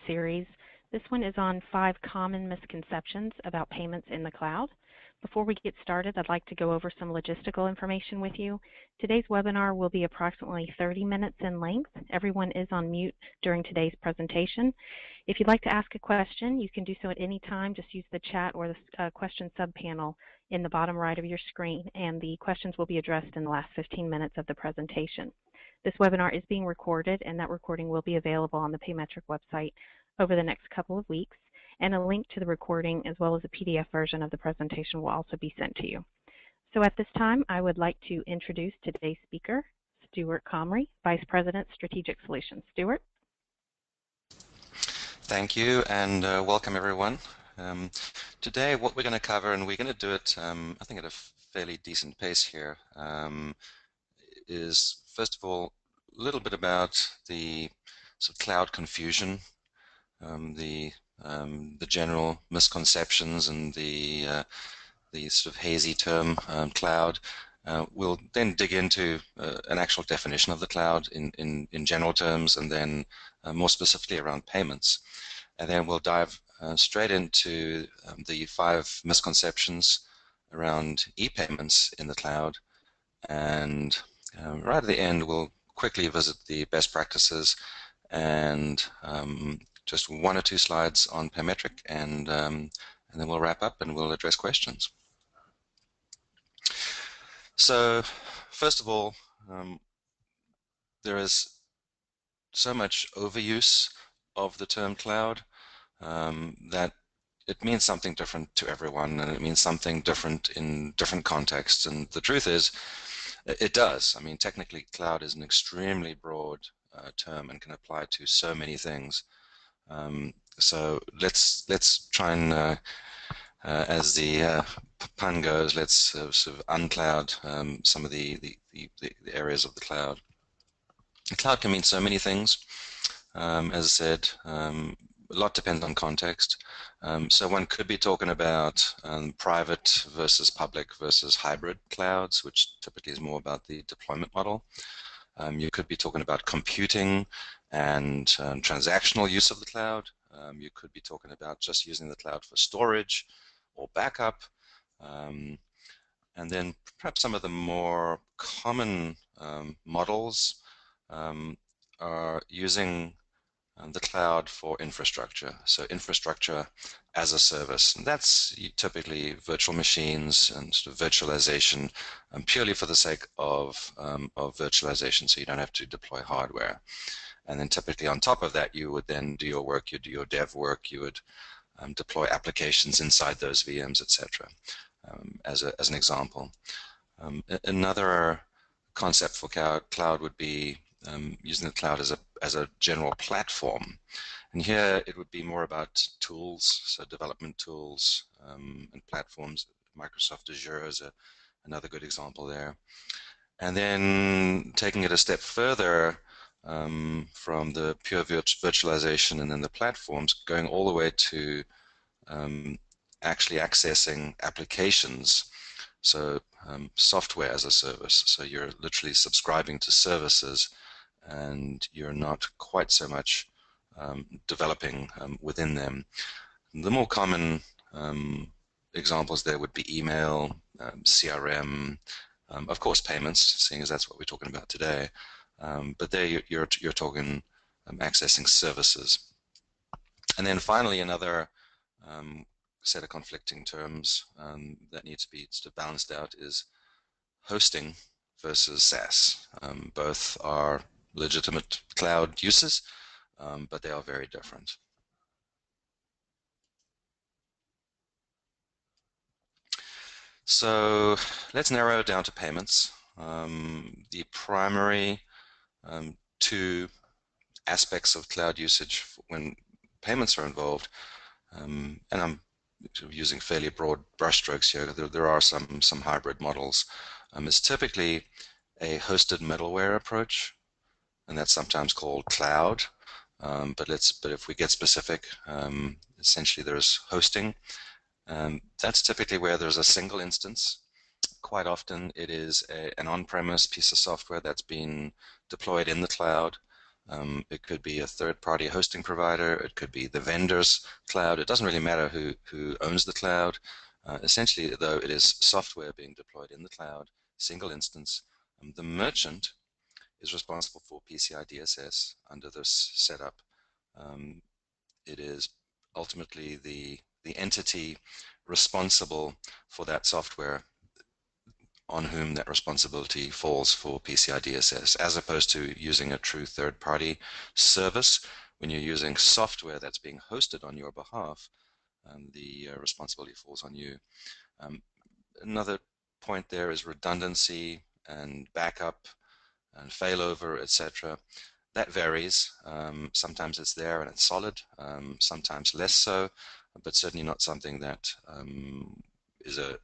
series. This one is on 5 common misconceptions about payments in the cloud. Before we get started, I'd like to go over some logistical information with you. Today's webinar will be approximately 30 minutes in length. Everyone is on mute during today's presentation. If you'd like to ask a question, you can do so at any time. Just use the chat or the question subpanel in the bottom right of your screen, and the questions will be addressed in the last 15 minutes of the presentation. This webinar is being recorded, and that recording will be available on the Paymetric website over the next couple of weeks, and a link to the recording as well as a PDF version of the presentation will also be sent to you. So at this time, I would like to introduce today's speaker, Stuart Comrie, Vice President, Strategic Solutions. Stuart? Thank you, and welcome everyone. Today what we're going to cover, and we're going to do it I think at a fairly decent pace here, is first of all a little bit about the sort of cloud confusion, the general misconceptions, and the sort of hazy term cloud. We'll then dig into an actual definition of the cloud in general terms, and then more specifically around payments. And then we'll dive straight into the 5 misconceptions around e-payments in the cloud. And right at the end, we'll quickly visit the best practices and just 1 or 2 slides on Paymetric, and then we'll wrap up and we'll address questions. So first of all, there is so much overuse of the term cloud that it means something different to everyone, and it means something different in different contexts. And the truth is, it does. I mean, technically, cloud is an extremely broad term and can apply to so many things. So let's try and, as the pun goes, let's sort of uncloud some of the areas of the cloud. The cloud can mean so many things. As I said, a lot depends on context. So one could be talking about private versus public versus hybrid clouds, which typically is more about the deployment model. You could be talking about computing and transactional use of the cloud. You could be talking about just using the cloud for storage or backup. And then perhaps some of the more common models are using the cloud for infrastructure. So infrastructure as a service. And that's typically virtual machines and sort of virtualization, purely for the sake of virtualization, so you don't have to deploy hardware. And then typically on top of that, you would then do your work, you do your dev work, you would deploy applications inside those VMs, etc. As an example. Another concept for cloud would be using the cloud as a general platform. And here it would be more about tools, so development tools and platforms. Microsoft Azure is another good example there. And then taking it a step further from the pure virtualization and then the platforms, going all the way to actually accessing applications. So software as a service. So you're literally subscribing to services, and you're not quite so much developing within them. The more common examples there would be email, CRM, of course payments, seeing as that's what we're talking about today. But there you're talking accessing services. And then finally, another set of conflicting terms that need to be sort of balanced out is hosting versus SaaS. Both are legitimate cloud uses, but they are very different. So let's narrow it down to payments. The primary 2 aspects of cloud usage when payments are involved, and I'm using fairly broad brushstrokes here, there are some hybrid models. It's typically a hosted middleware approach, and that's sometimes called cloud. But if we get specific, essentially there's hosting. That's typically where there's a single instance. Quite often it is an on-premise piece of software that's been deployed in the cloud. It could be a third-party hosting provider. It could be the vendor's cloud. It doesn't really matter who owns the cloud. Essentially, though, it is software being deployed in the cloud, single instance. The merchant is responsible for PCI DSS under this setup. Um, it is ultimately the entity responsible for that software on whom that responsibility falls for PCI DSS, as opposed to using a true third-party service. When you're using software that's being hosted on your behalf, the responsibility falls on you. Um, Another point there is redundancy and backup and failover, etc. That varies. Sometimes it's there and it's solid, sometimes less so, but certainly not something that is a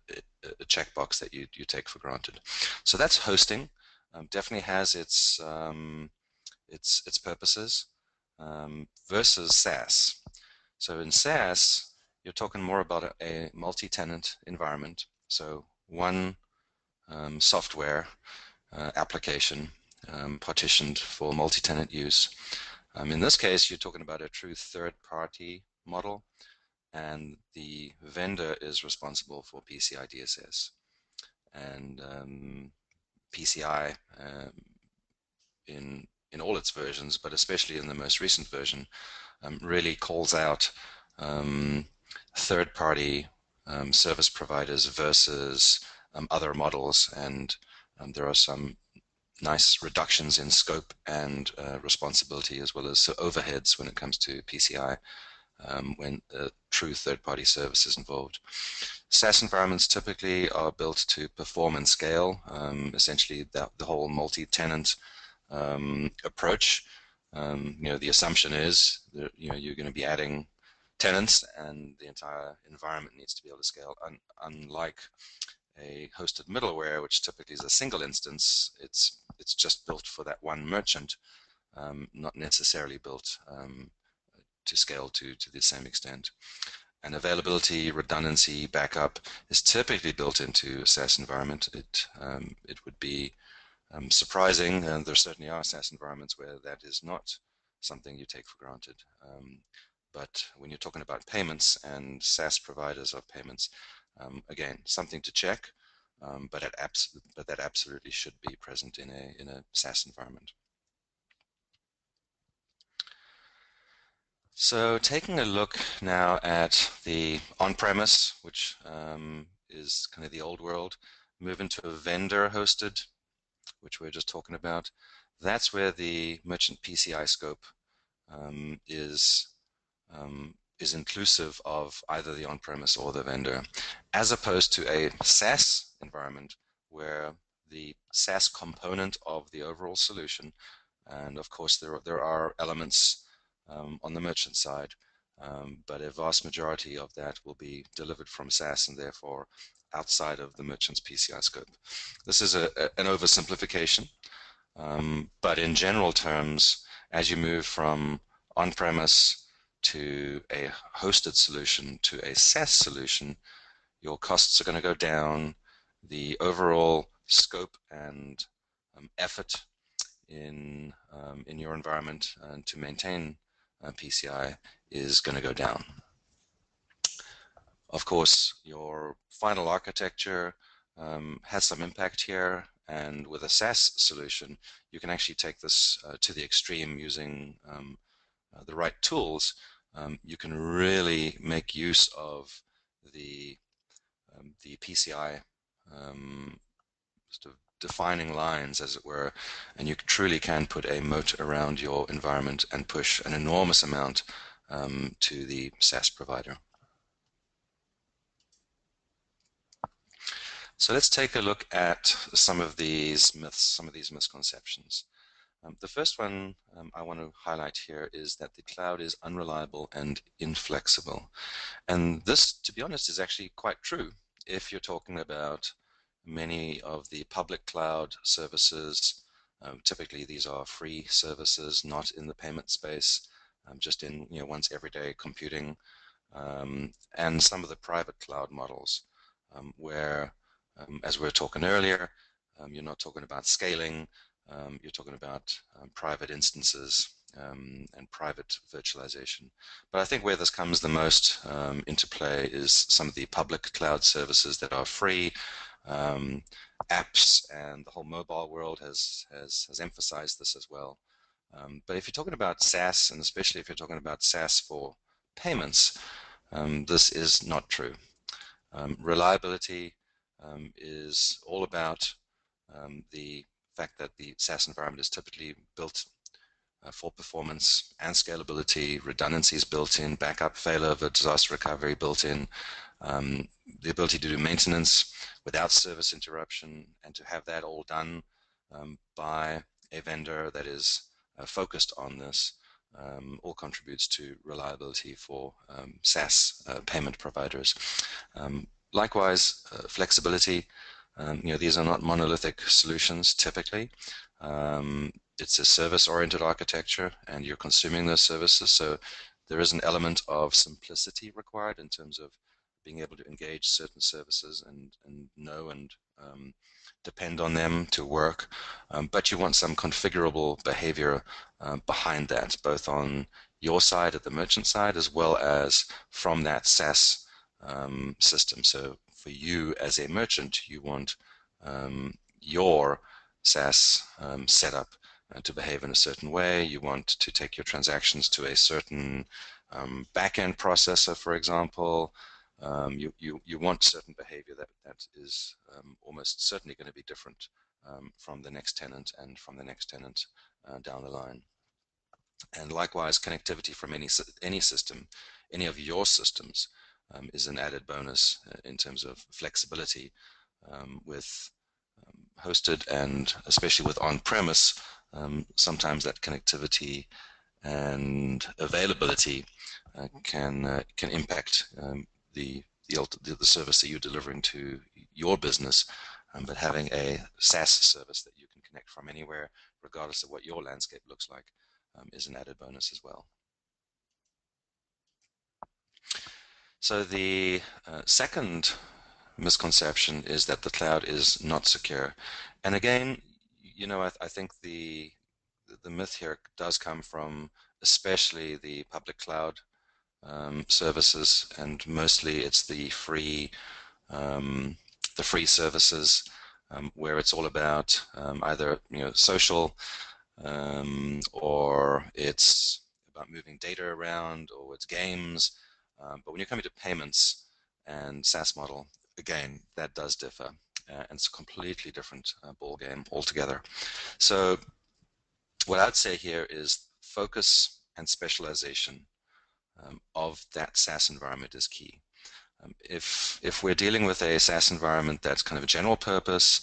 checkbox that you take for granted. So that's hosting. Definitely has its purposes versus SaaS. So in SaaS, you're talking more about a multi-tenant environment. So one software application partitioned for multi-tenant use. In this case, you're talking about a true third-party model, and the vendor is responsible for PCI DSS. And PCI in all its versions, but especially in the most recent version, really calls out third-party service providers versus other models, and there are some nice reductions in scope and responsibility, as well as overheads when it comes to PCI when a true third-party service is involved. SaaS environments typically are built to perform and scale. Essentially, the whole multi-tenant approach. The assumption is that you're going to be adding tenants, and the entire environment needs to be able to scale. Unlike a hosted middleware, which typically is a single instance, it's just built for that one merchant, not necessarily built to scale to the same extent. And availability, redundancy, backup is typically built into a SaaS environment. It would be surprising, and there certainly are SaaS environments where that is not something you take for granted. But when you're talking about payments and SaaS providers of payments, again, something to check, but that absolutely should be present in a SaaS environment. So taking a look now at the on-premise, which is kind of the old world, moving to a vendor-hosted, which we are just talking about. That's where the merchant PCI scope um, is is inclusive of either the on-premise or the vendor, as opposed to a SaaS environment where the SaaS component of the overall solution, and of course there are elements on the merchant side, but a vast majority of that will be delivered from SaaS and therefore outside of the merchant's PCI scope. This is an oversimplification, but in general terms, as you move from on-premise to a hosted solution to a SaaS solution, your costs are going to go down. The overall scope and effort in your environment to maintain PCI is going to go down. Of course, your final architecture has some impact here, and with a SaaS solution, you can actually take this to the extreme using the right tools. You can really make use of the PCI sort of defining lines, as it were, and you truly can put a moat around your environment and push an enormous amount to the SaaS provider. So let's take a look at some of these myths, some of these misconceptions. The first one I want to highlight here is that the cloud is unreliable and inflexible. And this, to be honest, is actually quite true if you're talking about many of the public cloud services. Typically, these are free services, not in the payment space, just in one's everyday computing, and some of the private cloud models, where, as we were talking earlier, you're not talking about scaling. You're talking about private instances and private virtualization. But I think where this comes the most into play is some of the public cloud services that are free. Um, Apps and the whole mobile world has emphasized this as well. But if you're talking about SaaS, and especially if you're talking about SaaS for payments, this is not true. Reliability is all about the fact that the SaaS environment is typically built for performance and scalability, redundancies built in, backup, failover, disaster recovery built in, um, the ability to do maintenance without service interruption, and to have that all done by a vendor that is focused on this, all contributes to reliability for SaaS payment providers. Likewise, flexibility. These are not monolithic solutions typically. It's a service-oriented architecture, and you're consuming those services. So there is an element of simplicity required in terms of being able to engage certain services and know and depend on them to work. But you want some configurable behavior behind that, both on your side at the merchant side as well as from that SaaS system. So for you as a merchant, you want your SaaS setup to behave in a certain way. You want to take your transactions to a certain back-end processor, for example. You want certain behavior that is almost certainly going to be different from the next tenant and from the next tenant down the line. And likewise, connectivity from any system, any of your systems, is an added bonus in terms of flexibility with hosted, and especially with on-premise. Sometimes that connectivity and availability can impact the service that you're delivering to your business. But having a SaaS service that you can connect from anywhere, regardless of what your landscape looks like, is an added bonus as well. So the second misconception is that the cloud is not secure. And again, I think the myth here does come from especially the public cloud services, and mostly it's um, the free services where it's all about either social, or it's about moving data around, or it's games. But when you're coming to payments and SaaS model, again, that does differ. And it's a completely different ball game altogether. So what I'd say here is focus and specialization of that SaaS environment is key. If we're dealing with a SaaS environment that's kind of a general purpose,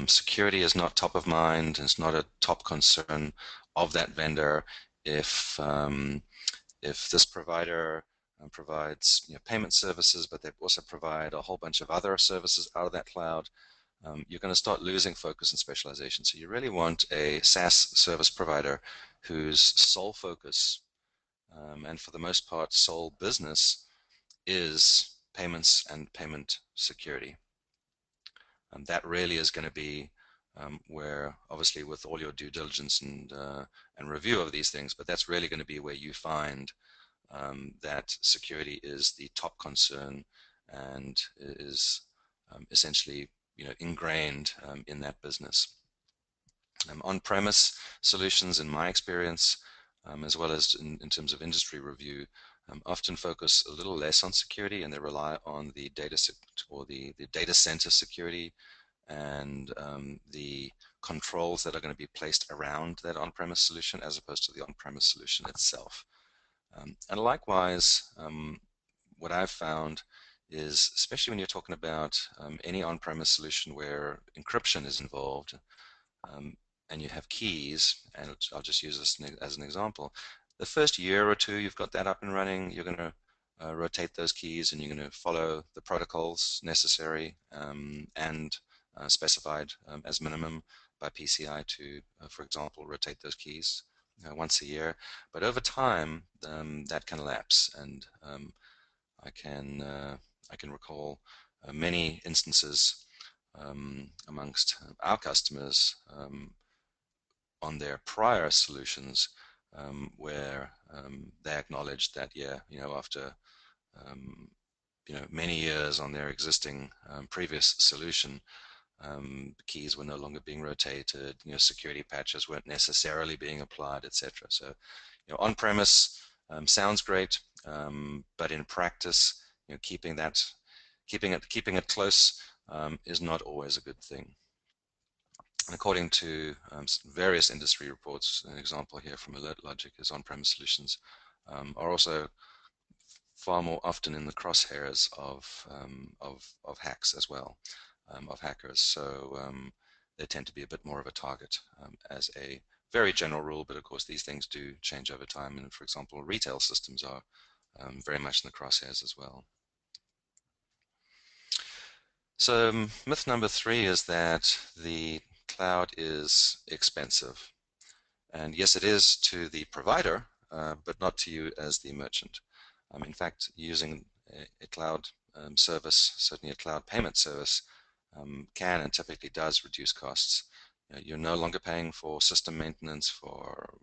security is not top of mind, it's not a top concern of that vendor. If this provider provides payment services, but they also provide a whole bunch of other services out of that cloud, you're going to start losing focus and specialization. So you really want a SaaS service provider whose sole focus, and for the most part sole business, is payments and payment security. That really is going to be where, obviously with all your due diligence and review of these things, but that's really going to be where you find that security is the top concern and is essentially ingrained in that business. On-premise solutions, in my experience, as well as in terms of industry review, often focus a little less on security, and they rely on the the data center security and the controls that are going to be placed around that on-premise solution as opposed to the on-premise solution itself. And likewise, what I've found is, especially when you're talking about any on-premise solution where encryption is involved, and you have keys, and I'll just use this as an example. The first year or two you've got that up and running, you're going to rotate those keys, and you're going to follow the protocols necessary and specified as minimum by PCI to, for example, rotate those keys once a year. But over time, that can lapse, and I can I can recall many instances amongst our customers on their prior solutions, where they acknowledged that, yeah, after um, many years on their existing previous solution, keys were no longer being rotated, security patches weren't necessarily being applied, etc. So, on-premise sounds great, but in practice, keeping it close is not always a good thing. And according to various industry reports, an example here from Alert Logic is on-premise solutions are also far more often in the crosshairs of hacks as well, of hackers. So they tend to be a bit more of a target as a very general rule, but of course these things do change over time. And for example, retail systems are very much in the crosshairs as well. So myth number 3 is that the cloud is expensive. And yes, it is to the provider, but not to you as the merchant. In fact, using a cloud service, certainly a cloud payment service, can and typically does reduce costs. You're no longer paying for system maintenance, for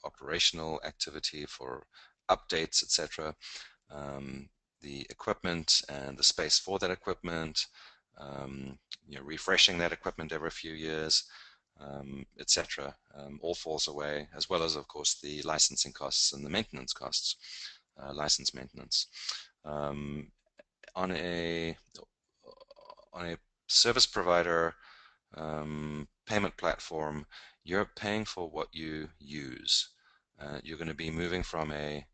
operational activity, for updates, etc. The equipment and the space for that equipment, refreshing that equipment every few years, etc., all falls away, as well as, of course, the licensing costs and the maintenance costs, license maintenance. Um, on a service provider payment platform, you're paying for what you use. You're going to be moving from a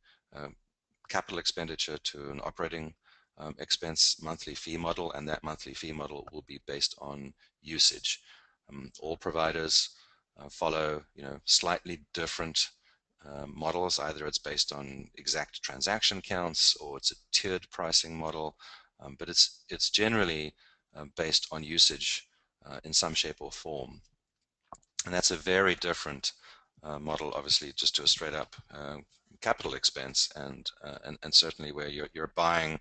capital expenditure to an operating expense monthly fee model, and that monthly fee model will be based on usage. All providers follow, slightly different models. Either it's based on exact transaction counts or it's a tiered pricing model, but it's generally based on usage in some shape or form. And that's a very different model, obviously, just to a straight up capital expense, and certainly where you're buying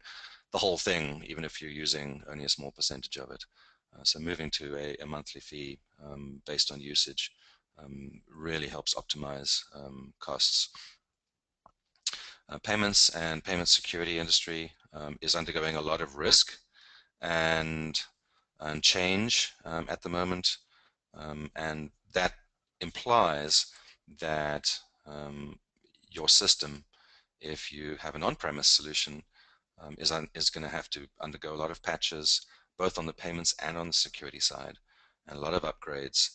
the whole thing, even if you're using only a small percentage of it. So moving to a monthly fee based on usage really helps optimize costs. Payments and payment security industry is undergoing a lot of risk and change at the moment, and that implies that your system, if you have an on-premise solution, is going to have to undergo a lot of patches, both on the payments and on the security side, and a lot of upgrades.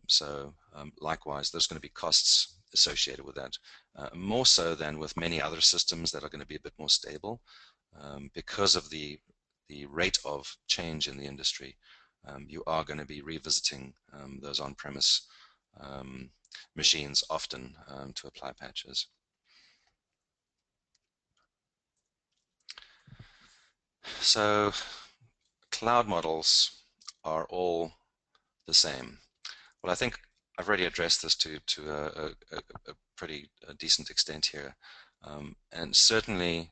So likewise, there's going to be costs associated with that, more so than with many other systems that are going to be a bit more stable because of the rate of change in the industry. You are going to be revisiting those on-premise machines often to apply patches. So cloud models are all the same. Well, I think I've already addressed this to a pretty decent extent here. And certainly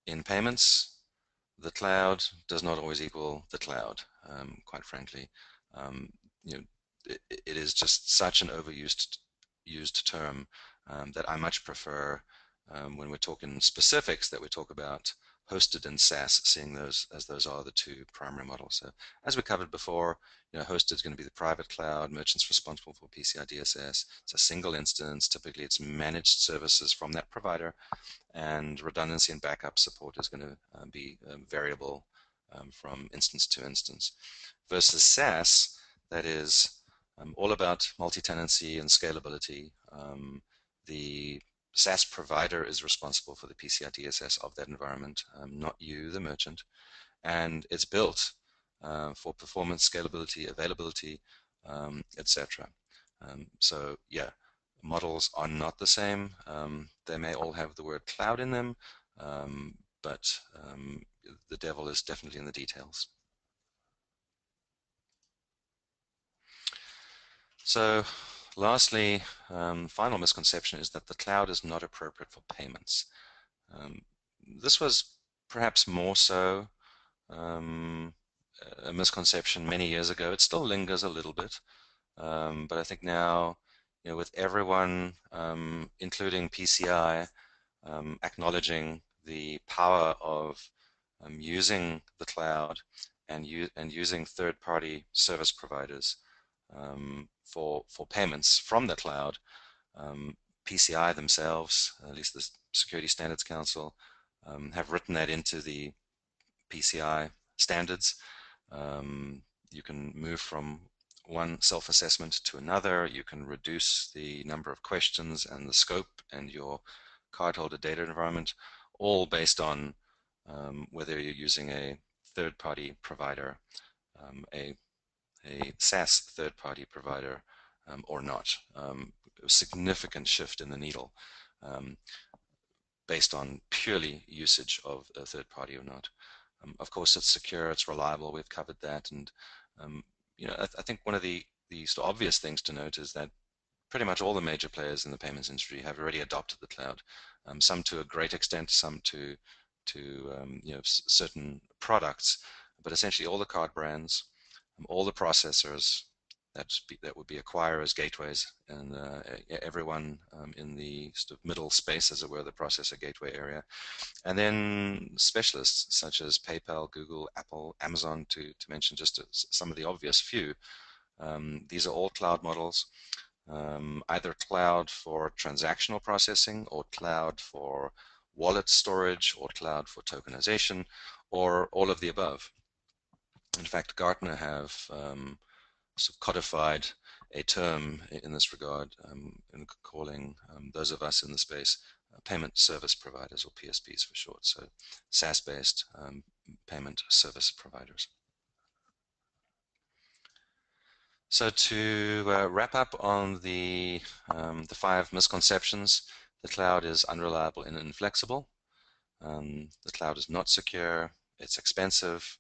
in payments, the cloud does not always equal the cloud, quite frankly. Um, you know, it is just such an used term that I much prefer when we're talking specifics that we talk about hosted and SaaS, seeing those as those are the two primary models. So as we covered before, hosted is going to be the private cloud, merchants responsible for PCI DSS. It's a single instance. Typically, it's managed services from that provider, and redundancy and backup support is going to be variable from instance to instance. Versus SaaS, that is all about multi-tenancy and scalability. The SaaS provider is responsible for the PCI DSS of that environment, not you, the merchant, and it's built for performance, scalability, availability, etc. So yeah, models are not the same. They may all have the word cloud in them, but the devil is definitely in the details. So lastly, final misconception is that the cloud is not appropriate for payments. This was perhaps more so a misconception many years ago. It still lingers a little bit, but I think now with everyone, including PCI, acknowledging the power of using the cloud and using third-party service providers for payments from the cloud. PCI themselves, at least the Security Standards Council, have written that into the PCI standards. You can move from one self-assessment to another. You can reduce the number of questions and the scope and your cardholder data environment, all based on whether you're using a third-party provider, a SaaS third-party provider, or not. A significant shift in the needle um, based on purely usage of a third party or not. Of course, it's secure, it's reliable. We've covered that, and um, I think one of the sort of obvious things to note is that pretty much all the major players in the payments industry have already adopted the cloud. Some to a great extent, some to certain products, but essentially all the card brands, all the processors that would be acquirers, gateways, and everyone in the sort of middle space, as it were, the processor gateway area, and then specialists such as PayPal, Google, Apple, Amazon, to mention just some of the obvious few. These are all cloud models, either cloud for transactional processing or cloud for wallet storage or cloud for tokenization or all of the above. In fact, Gartner have sort of codified a term in this regard, in calling those of us in the space payment service providers, or PSPs for short, so SaaS-based payment service providers. So to wrap up on the 5 misconceptions, the cloud is unreliable and inflexible. The cloud is not secure. It's expensive.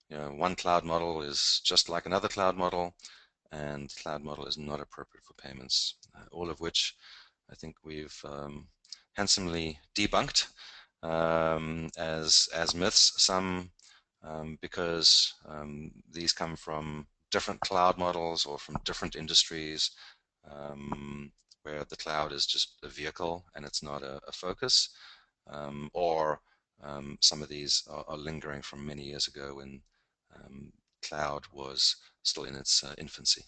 One cloud model is just like another cloud model, and the cloud model is not appropriate for payments. All of which I think we've handsomely debunked as myths. Some because these come from different cloud models or from different industries, where the cloud is just a vehicle and it's not a focus, or some of these are lingering from many years ago when cloud was still in its infancy.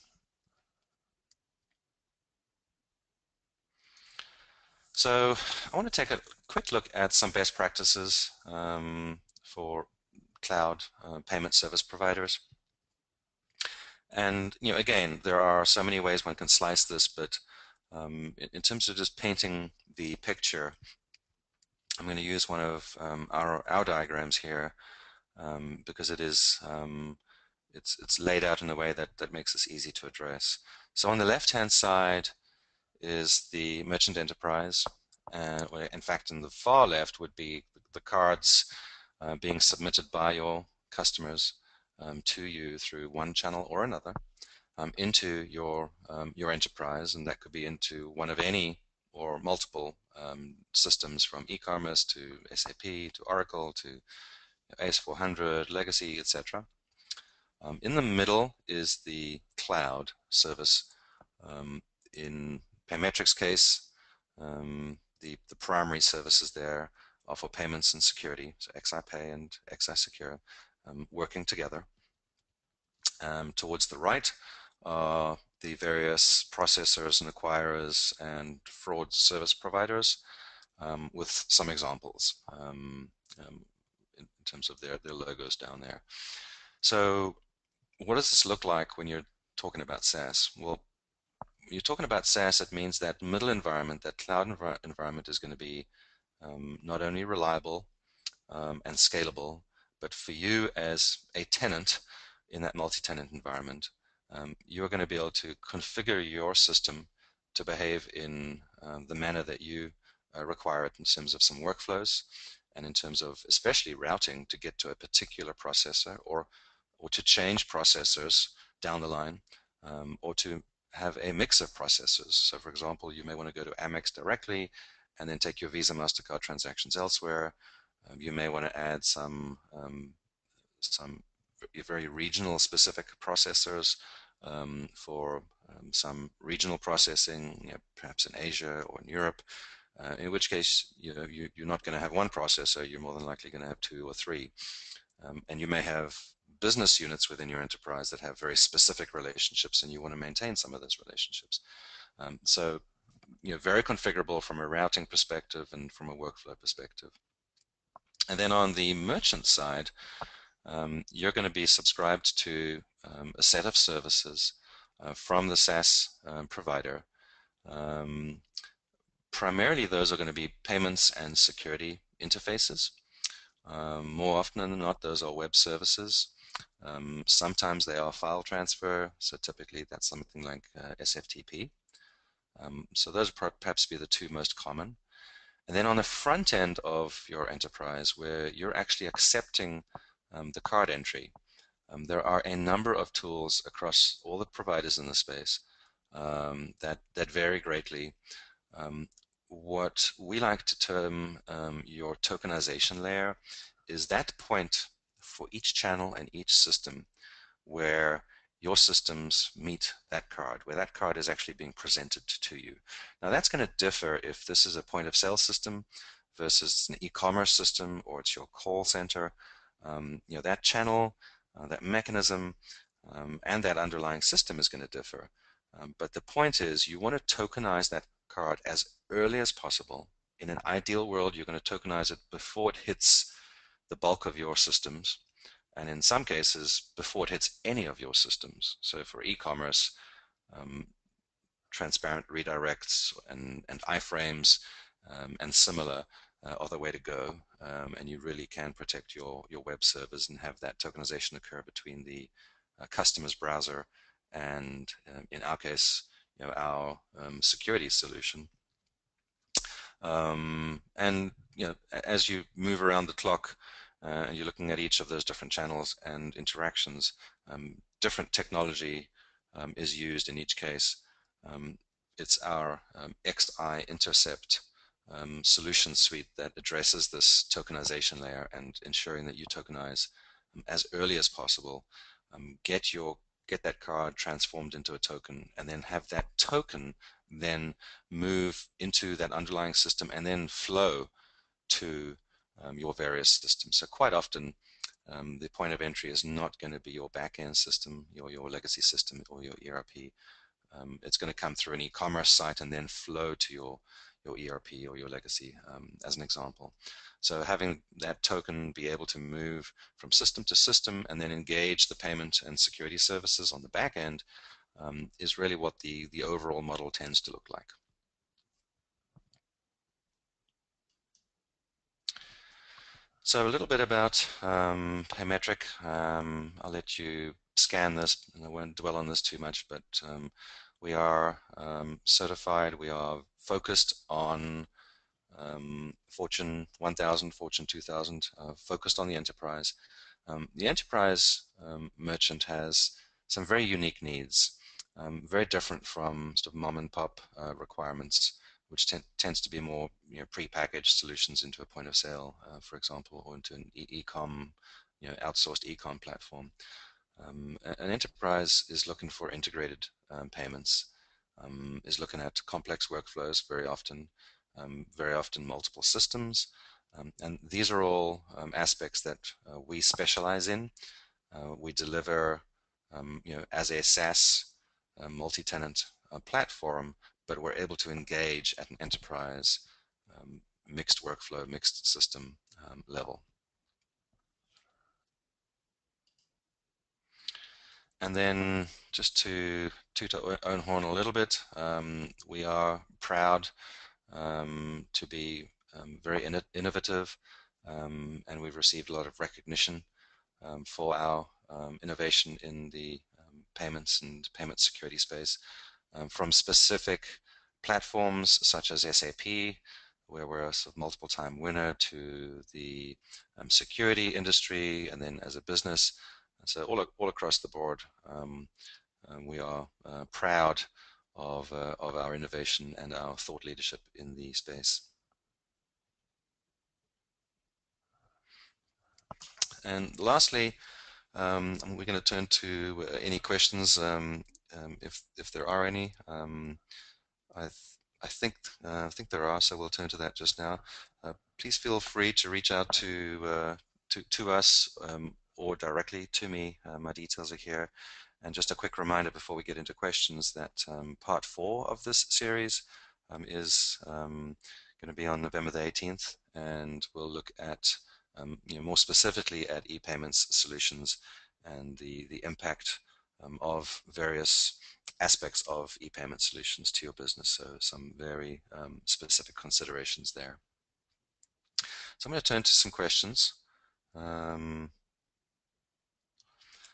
So I want to take a quick look at some best practices for cloud payment service providers. And again, there are so many ways one can slice this, but in terms of just painting the picture, I'm going to use one of our diagrams here because it's laid out in a way that makes this easy to address. So on the left-hand side is the merchant enterprise, and in fact, in the far left would be the cards being submitted by your customers to you through one channel or another into your enterprise, and that could be into one of any or multiple systems, from e-commerce to SAP to Oracle to AS400, Legacy, etc. In the middle is the cloud service. In Paymetric's case, the primary services there are for payments and security, so XIPay and XISecure working together. Towards the right are the various processors and acquirers and fraud service providers, with some examples in terms of their logos down there. So what does this look like when you're talking about SaaS? Well, you're talking about SaaS, it means that middle environment, that cloud environment, is going to be not only reliable and scalable, but for you as a tenant in that multi-tenant environment, you're going to be able to configure your system to behave in the manner that you require it, in terms of some workflows and in terms of especially routing to get to a particular processor, or to change processors down the line, or to have a mix of processors. So for example, you may want to go to Amex directly and then take your Visa, MasterCard transactions elsewhere. You may want to add some very regional specific processors for some regional processing, perhaps in Asia or in Europe, in which case you're not going to have one processor, you're more than likely going to have two or three. And you may have business units within your enterprise that have very specific relationships, and you want to maintain some of those relationships. So very configurable from a routing perspective and from a workflow perspective. And then on the merchant side, you're going to be subscribed to a set of services from the SaaS provider. Primarily, those are going to be payments and security interfaces. More often than not, those are web services. Sometimes they are file transfer, so typically that's something like SFTP. So those perhaps be the two most common. And then on the front end of your enterprise, where you're actually accepting the card entry, there are a number of tools across all the providers in the space that vary greatly. What we like to term your tokenization layer is that point for each channel and each system where your systems meet that card, where that card is actually being presented to you. Now that's going to differ if this is a point of sale system versus an e-commerce system, or it's your call center. That channel, that mechanism, and that underlying system is going to differ. But the point is, you want to tokenize that card as early as possible. In an ideal world, you're going to tokenize it before it hits the bulk of your systems, and in some cases, before it hits any of your systems. So for e-commerce, transparent redirects and iframes and similar are the way to go, and you really can protect your web servers and have that tokenization occur between the customer's browser and, in our case, our security solution. And as you move around the clock, and you're looking at each of those different channels and interactions, different technology is used in each case. It's our XI Intercept solution suite that addresses this tokenization layer and ensuring that you tokenize as early as possible. Get that card transformed into a token, and then have that token then move into that underlying system and then flow to your various systems. So quite often, the point of entry is not going to be your back-end system, your legacy system, or your ERP. It's going to come through an e-commerce site and then flow to your ERP or your legacy, as an example. So having that token be able to move from system to system and then engage the payment and security services on the back end is really what the overall model tends to look like. So a little bit about Paymetric. I'll let you scan this, and I won't dwell on this too much, but we are certified. We are focused on Fortune 1000, Fortune 2000, focused on the enterprise. The enterprise merchant has some very unique needs, very different from sort of mom and pop requirements, which tends to be more pre-packaged solutions into a point of sale, for example, or into an e-com, outsourced e-com platform. An enterprise is looking for integrated payments, is looking at complex workflows very often multiple systems, and these are all aspects that we specialize in. We deliver, as a SaaS multi-tenant platform, but we're able to engage at an enterprise mixed workflow, mixed system level. And then just to toot our own horn a little bit, we are proud to be very innovative, and we've received a lot of recognition for our innovation in the payments and payment security space, from specific platforms such as SAP, where we're a sort of multiple time winner, to the security industry, and then as a business. So all across the board, we are proud of our innovation and our thought leadership in the space. And lastly, We're going to turn to any questions, if there are any. I I think there are, so we'll turn to that just now. Please feel free to reach out to us, or directly to me. My details are here. And just a quick reminder before we get into questions that part 4 of this series is going to be on November the 18th, and we'll look at more specifically at e-payments solutions and the impact of various aspects of e-payment solutions to your business. So some very specific considerations there. So I'm going to turn to some questions. Um,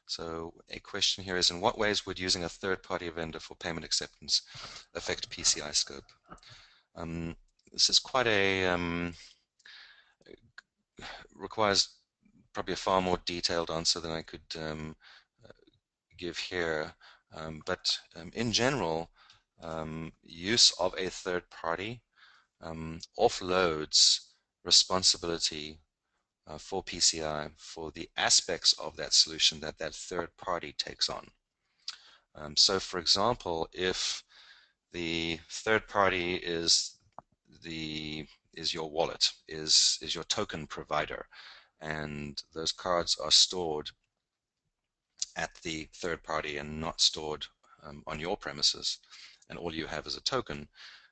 so a question here is, in what ways would using a third-party vendor for payment acceptance affect PCI scope? This is quite requires probably a far more detailed answer than I could give here. But in general, use of a third party offloads responsibility for PCI for the aspects of that solution that that third party takes on. So for example, if the third party is your wallet, is your token provider, and those cards are stored at the third party and not stored on your premises, and all you have is a token,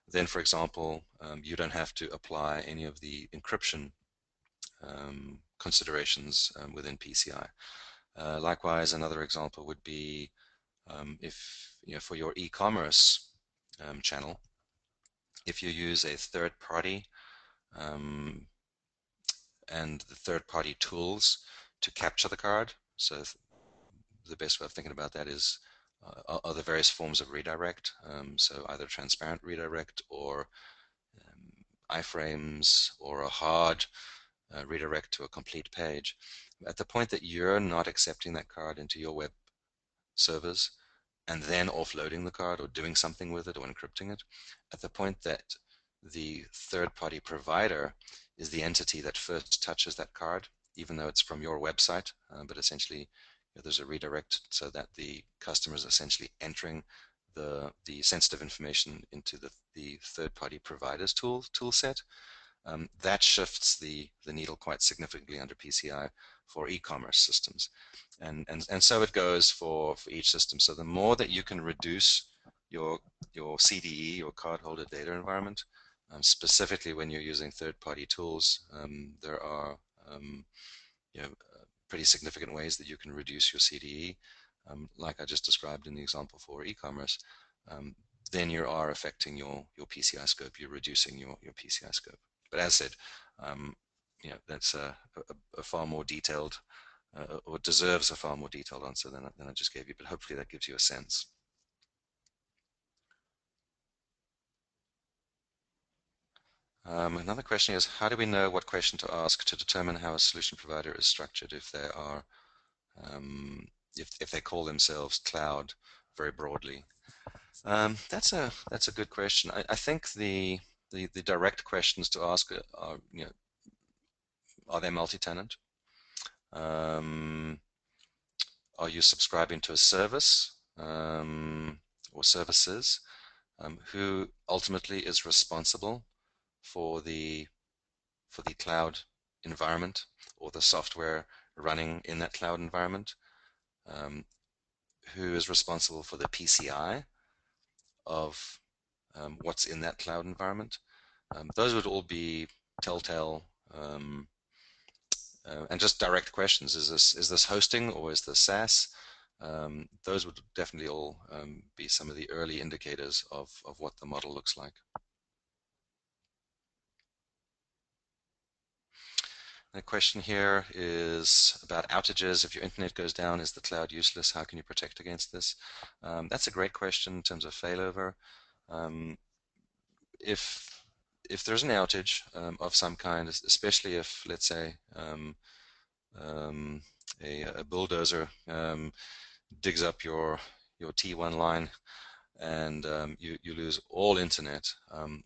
then, for example, you don't have to apply any of the encryption considerations within PCI. Likewise, another example would be if, for your e-commerce channel, if you use a third party um, and the third party tools to capture the card. So the best way of thinking about that is are the various forms of redirect. So either transparent redirect or iframes or a hard redirect to a complete page. At the point that you're not accepting that card into your web servers and then offloading the card or doing something with it or encrypting it, at the point that the third-party provider is the entity that first touches that card, even though it's from your website, but essentially there's a redirect so that the customer is essentially entering the sensitive information into the third-party provider's tool set. That shifts the needle quite significantly under PCI for e-commerce systems. And so it goes for each system. So the more that you can reduce your CDE, your cardholder data environment, specifically when you're using third-party tools, there are pretty significant ways that you can reduce your CDE, like I just described in the example for e-commerce. Then you are affecting your PCI scope. You're reducing your PCI scope. But as said, that's a far more detailed, or deserves a far more detailed answer than I just gave you. But hopefully that gives you a sense. Another question is, how do we know what question to ask to determine how a solution provider is structured if they are if they call themselves cloud very broadly? That's a good question. I think the direct questions to ask are, are they multi-tenant? Are you subscribing to a service or services? Who ultimately is responsible for the cloud environment or the software running in that cloud environment? Who is responsible for the PCI of what's in that cloud environment? Those would all be telltale and just direct questions. Is this hosting or is this SaaS? Those would definitely all be some of the early indicators of what the model looks like. The question here is about outages. If your internet goes down, is the cloud useless? How can you protect against this? That's a great question in terms of failover. If there's an outage of some kind, especially if, let's say, a bulldozer digs up your T1 line and you lose all internet,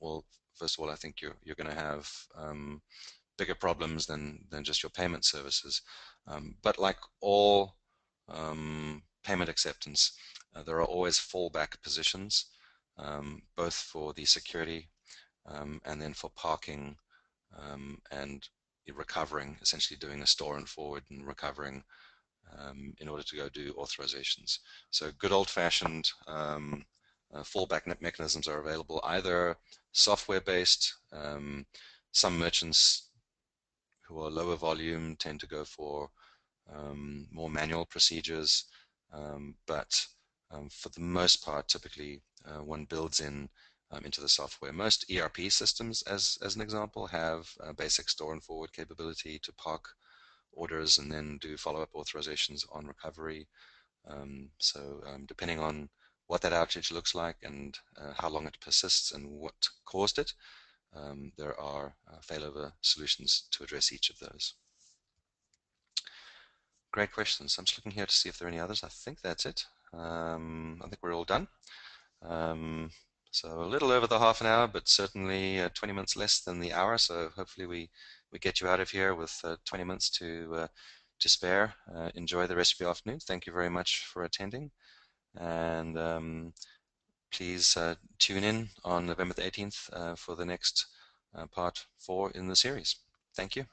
well, first of all, I think you're going to have bigger problems than just your payment services. But like all payment acceptance, there are always fallback positions, both for the security and then for parking and recovering, essentially doing a store and forward and recovering in order to go do authorizations. So good old-fashioned fallback mechanisms are available, either software-based. Some merchants who are lower volume tend to go for more manual procedures, but for the most part, typically one builds in into the software. Most ERP systems, as an example, have basic store and forward capability to park orders and then do follow-up authorizations on recovery. So depending on what that outage looks like and how long it persists and what caused it, there are failover solutions to address each of those. Great questions. I'm just looking here to see if there are any others. I think that's it. I think we're all done. So a little over the half an hour, but certainly 20 minutes less than the hour. So hopefully we get you out of here with 20 minutes to spare. Enjoy the rest of your afternoon. Thank you very much for attending. And please tune in on November the 18th for the next part 4 in the series. Thank you.